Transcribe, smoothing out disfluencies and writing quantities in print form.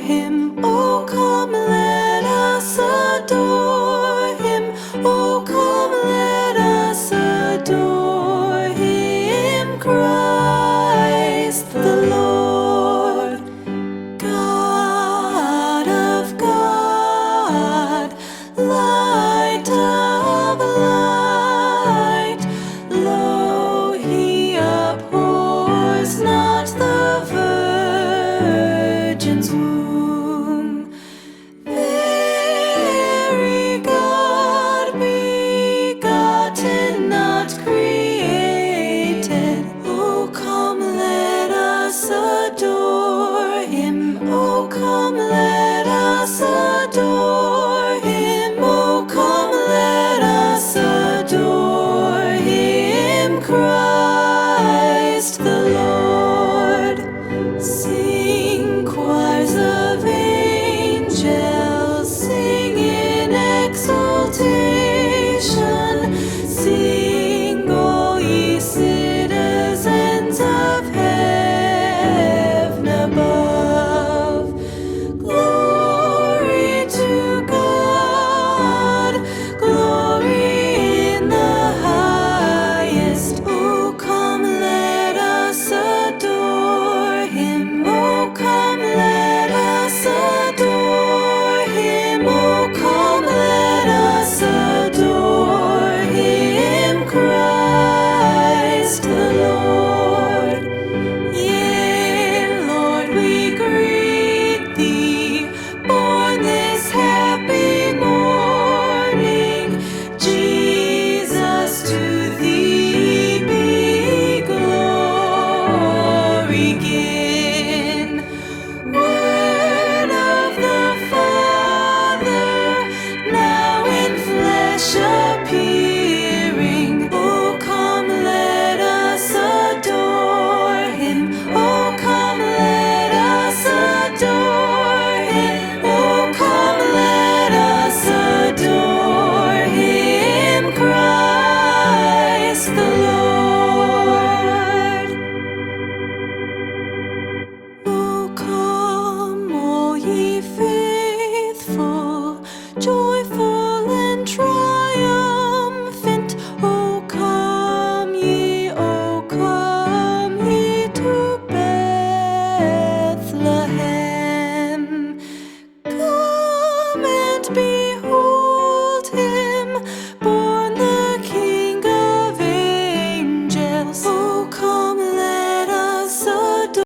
him. Oh, come, let us adore him. Oh, come, let us adore him. Christ the Lord, God of God, light of light. Lo, he abhors not the virgin's womb. Very God begotten, not created. Oh, come, let us adore him. Oh, come,